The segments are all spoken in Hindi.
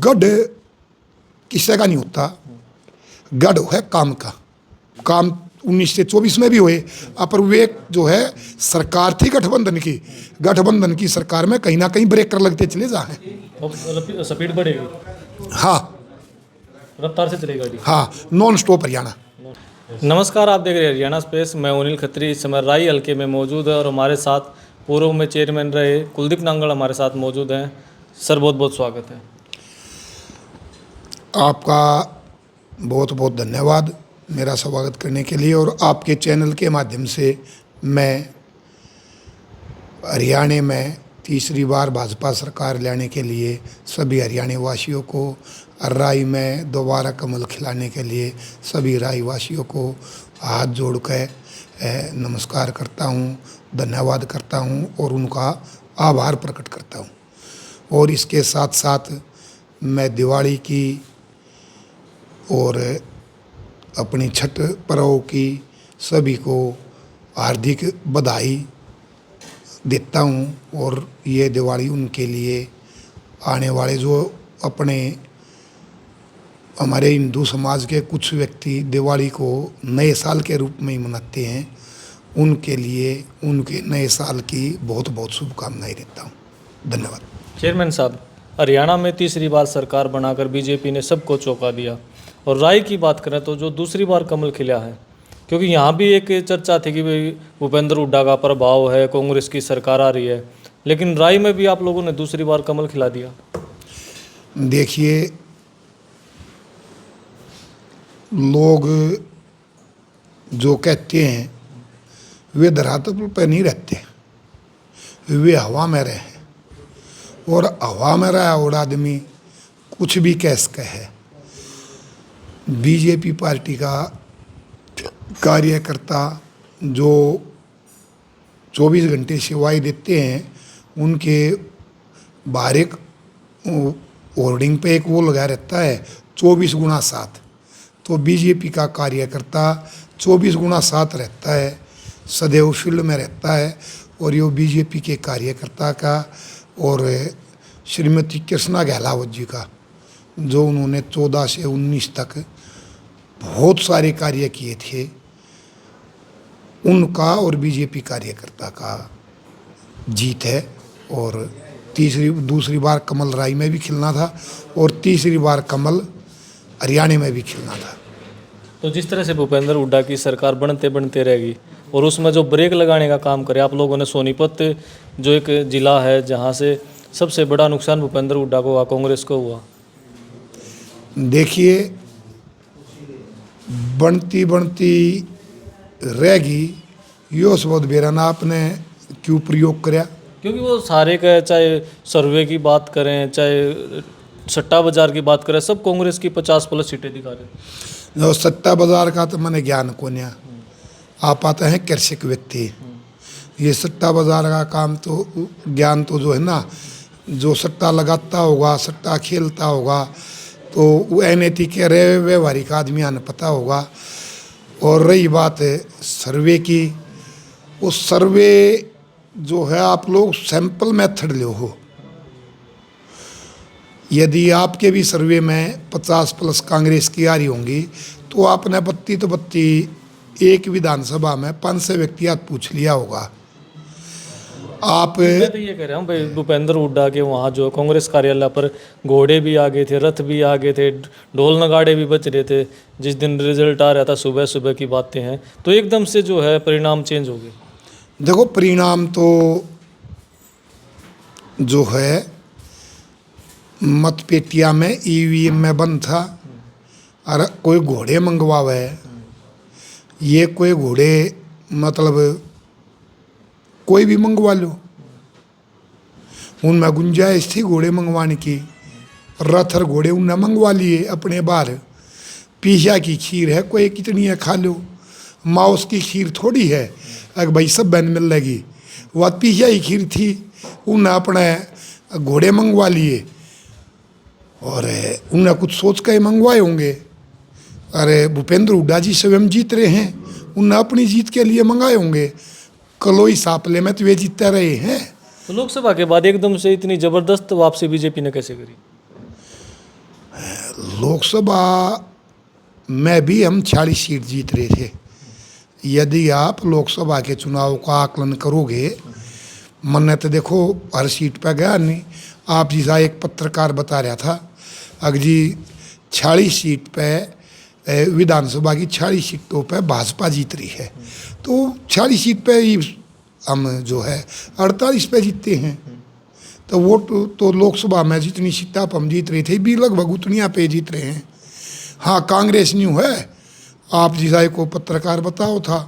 गढ़ किसी का नहीं होता, गढ़ है काम का। काम 1924 में भी हुए, पर वे जो है सरकार थी गठबंधन की सरकार में कहीं ना कहीं ब्रेकर लगते चले जाए। स्पीड बढ़ेगी, हाँ रफ्तार से चलेगी गाड़ी। हाँ, नॉन स्टॉप हरियाणा। नमस्कार, आप देख रहे हैं हरियाणा स्पेस। मैं अनिल खत्री इस समय राई हल्के में मौजूद है और हमारे साथ पूर्व में चेयरमैन रहे कुलदीप नांगल हमारे साथ मौजूद हैं। सर, बहुत बहुत स्वागत है। आपका बहुत बहुत धन्यवाद मेरा स्वागत करने के लिए। और आपके चैनल के माध्यम से मैं हरियाणा में तीसरी बार भाजपा सरकार लाने के लिए सभी हरियाणा वासियों को, राई में दोबारा कमल खिलाने के लिए सभी राई वासियों को हाथ जोड़ कर नमस्कार करता हूँ, धन्यवाद करता हूँ और उनका आभार प्रकट करता हूँ। और इसके साथ साथ मैं दिवाली की और अपनी छठ पर्व की सभी को हार्दिक बधाई देता हूँ। और ये दिवाली उनके लिए आने वाले जो अपने हमारे हिंदू समाज के कुछ व्यक्ति दिवाली को नए साल के रूप में ही मनाते हैं, उनके लिए उनके नए साल की बहुत बहुत शुभकामनाएं देता हूँ। धन्यवाद। चेयरमैन साहब, हरियाणा में तीसरी बार सरकार बनाकर बीजेपी ने सबको चौंका दिया। और राय की बात करें तो जो दूसरी बार कमल खिला है, क्योंकि यहाँ भी एक चर्चा थी कि भाई भूपेंद्र हुड्डा का प्रभाव है, कांग्रेस की सरकार आ रही है, लेकिन राय में भी आप लोगों ने दूसरी बार कमल खिला दिया। देखिए, लोग जो कहते हैं वे धरातल पर नहीं रहते, वे हवा में रहे। और हवा में रहा और आदमी कुछ भी कह सके है। बीजेपी पार्टी का कार्यकर्ता जो 24 घंटे सेवाएं देते हैं, उनके बाहर एक होर्डिंग पे एक वो लगा रहता है 24x7। तो बीजेपी का कार्यकर्ता 24x7 रहता है, सदैव फील्ड में रहता है। और ये बीजेपी के कार्यकर्ता का और श्रीमती कृष्णा गहलावत जी का, जो उन्होंने 14 से 19 तक बहुत सारे कार्य किए थे, उनका और बीजेपी कार्यकर्ता का जीत है। और दूसरी बार कमल राई में भी खिलना था और तीसरी बार कमल हरियाणा में भी खिलना था। तो जिस तरह से भूपेंद्र हुड्डा की सरकार बनते बनते रहेगी और उसमें जो ब्रेक लगाने का काम करे आप लोगों ने, सोनीपत जो एक ज़िला है जहाँ से सबसे बड़ा नुकसान भूपेंद्र हुड्डा को हुआ, कांग्रेस को हुआ। देखिए, बनती बनती रहेगी यो शब्द बेराना आपने क्यों प्रयोग कराया? क्योंकि वो सारे का, चाहे सर्वे की बात करें, चाहे सट्टा बाजार की बात करें, सब कांग्रेस की 50+ सीटें दिखा रहे। जो सट्टा बाजार का तो मैंने ज्ञान को नहीं, आप आते हैं कृषक व्यक्ति। ये सट्टा बाजार का काम तो ज्ञान तो जो है ना, जो सट्टा लगाता होगा, सट्टा खेलता होगा, तो वो अनैतिक कह रहे व्यवहारिक आदमी आने पता होगा। और रही बात है सर्वे की, वो सर्वे जो है आप लोग सैंपल मेथड ले हो। यदि आपके भी सर्वे में 50+ कांग्रेस की आ रही होंगी, तो आपने 32 एक विधानसभा में 5 से व्यक्ति हाथ पूछ लिया होगा। आप मैं तो ये कह रहा हूँ भाई, भूपेंद्र हुड्डा के वहाँ जो कांग्रेस कार्यालय पर घोड़े भी आ गए थे, रथ भी आ गए थे, ढोल नगाड़े भी बज रहे थे। जिस दिन रिजल्ट आ रहा था सुबह सुबह की बातें हैं, तो एकदम से जो है परिणाम चेंज हो गए। देखो, परिणाम तो जो है मतपेटिया में ईवीएम में बंद था। और कोई घोड़े मंगवावे, ये कोई घोड़े मतलब कोई भी मंगवा लो, उनमें गुंजाइश थी घोड़े मंगवाने की। रथ और घोड़े उनने मंगवा लिए अपने बाहर। पीसा की खीर है, कोई कितनी है खा लो, माउस की खीर थोड़ी है अगर भाई सब बहन मिल लेगी। वह पीसा ही खीर थी, उन्हें अपने घोड़े मंगवा लिए और उन्हें कुछ सोच कर मंगवाए होंगे। अरे भूपेंद्र हुड्डा जी स्वयं जीत रहे हैं, उन्हें अपनी जीत के लिए मंगाए होंगे। कलोई सापले में तो वे जीतते रहे हैं। तो लोकसभा के बाद एकदम से इतनी ज़बरदस्त वापसी बीजेपी ने कैसे करी? लोकसभा में भी हम 40 सीट जीत रहे थे। यदि आप लोकसभा के चुनाव का आकलन करोगे, मैंने तो देखो हर सीट पे गया नहीं। आप जैसा एक पत्रकार बता रहा था, अगर जी 40 सीट पे विधानसभा की 40 सीटों पे भाजपा जीत रही है, तो 40 सीट पे ही हम जो है 48 पे जीतते हैं। तो वोट तो लोकसभा में जितनी सीटें हम जीत रहे थे भी लगभग उतनी पे जीत रहे हैं। हाँ, कांग्रेस न्यू है, आप जैसा को पत्रकार बताओ था,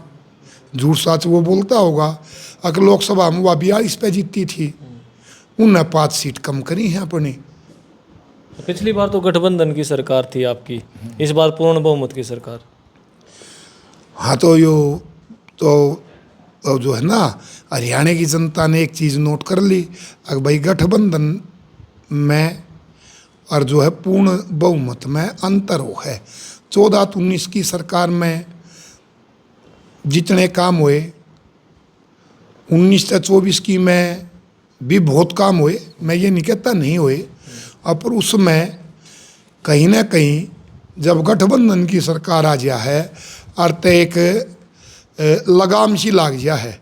झूठ सच वो बोलता होगा। अगर लोकसभा में वह 42 पे जीतती थी, उनने 5 सीट कम करी हैं अपनी। पिछली बार तो गठबंधन की सरकार थी आपकी, इस बार पूर्ण बहुमत की सरकार। हाँ, तो यो तो जो है ना, हरियाणा की जनता ने एक चीज़ नोट कर ली, अगर भाई गठबंधन में और जो है पूर्ण बहुमत में अंतर हो है। 14-19 की सरकार में जितने काम हुए, 19 से 24 की में भी बहुत काम हुए, मैं ये नहीं कहता नहीं हुए। पर उसमें कहीं ना कहीं जब गठबंधन की सरकार आ गया है और तो एक लगाम सी लाग गया है,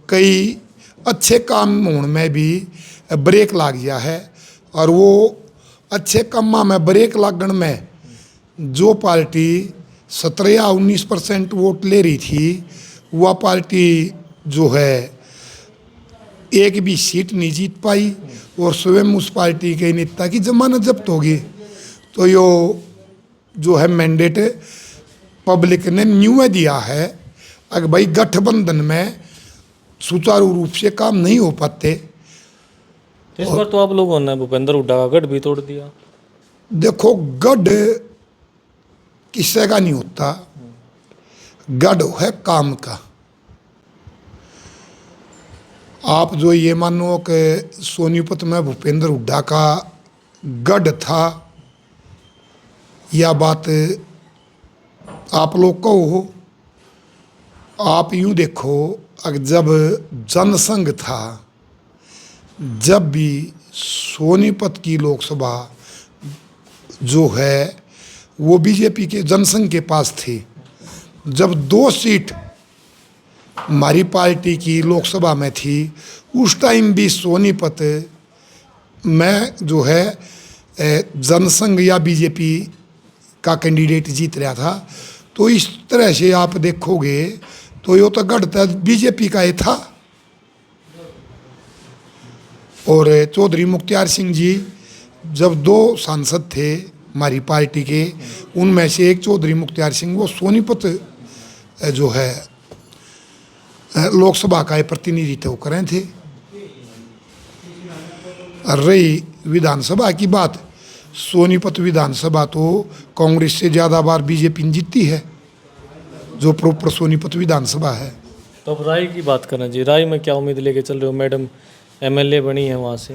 कई अच्छे काम होने में भी ब्रेक लाग गया है। और वो अच्छे कामों में ब्रेक लागण में जो पार्टी 17 या 19% वोट ले रही थी, वह पार्टी जो है एक भी सीट नहीं जीत पाई और स्वयं उस पार्टी के नेता की जमानत जब्त होगी। तो यो जो है मैंडेट पब्लिक ने न्यू दिया है, अगर भाई गठबंधन में सुचारू रूप से काम नहीं हो पाते। इस बार तो आप लोगों ने भूपेंद्र हुड्डा का गढ़ भी तोड़ दिया। देखो, गढ़ किसी का नहीं होता, गढ़ है काम का। आप जो ये मानो कि सोनीपत में भूपेंद्र हुड्डा का गढ़ था, यह बात आप लोग कहो। आप यूँ देखो, अगर जब जनसंघ था, जब भी सोनीपत की लोकसभा जो है वो बीजेपी के जनसंघ के पास थी, जब 2 सीट हमारी पार्टी की लोकसभा में थी, उस टाइम भी सोनीपत में जो है जनसंघ या बीजेपी का कैंडिडेट जीत रहा था। तो इस तरह से आप देखोगे तो यो तो गढ़ बीजेपी का ही था। और चौधरी मुख्तार सिंह जी जब 2 सांसद थे हमारी पार्टी के, उनमें से एक चौधरी मुख्तार सिंह वो सोनीपत जो है लोकसभा का प्रतिनिधित्व कर रहे थे। रही विधानसभा की बात, सोनीपत विधानसभा तो कांग्रेस से ज़्यादा बार बीजेपी ने जीती है, जो प्रॉपर सोनीपत विधानसभा है। तो अब राय की बात करना जी, राय में क्या उम्मीद लेके चल रहे हो? मैडम एमएलए बनी है वहाँ से।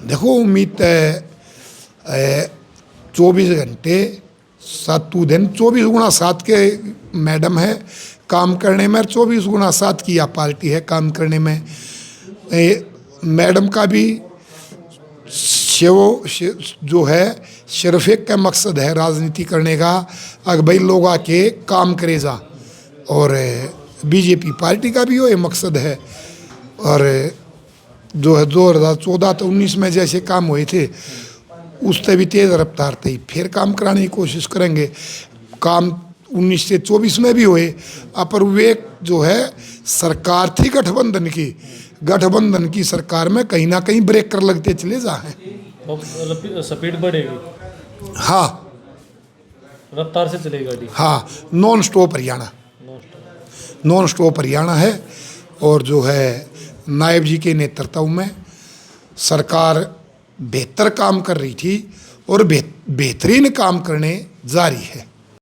देखो, उम्मीद है 24 घंटे 7 दिन 24x7 के मैडम है काम करने में, 24x7 की यह पार्टी है काम करने में। मैडम का भी जो है सिर्फ एक का मकसद है राजनीति करने का, अगर भाई लोग आके काम करे जा। और बीजेपी पार्टी का भी ये मकसद है। और जो है 2014 तो 19 में जैसे काम हुए थे, उससे भी तेज़ रफ्तार थी, फिर काम कराने की कोशिश करेंगे। काम 19 से 24 में भी हुए, पर वे जो है सरकार थी गठबंधन की सरकार में कहीं ना कहीं ब्रेक कर लगते चले जा हैं। स्पीड बढ़ेगी। हाँ, रफ्तार से चलेगी गाड़ी। हाँ, नॉन स्टॉप हरियाणा है। और जो है नायब जी के नेतृत्व में सरकार बेहतर काम कर रही थी और बेहतरीन काम करने जारी है।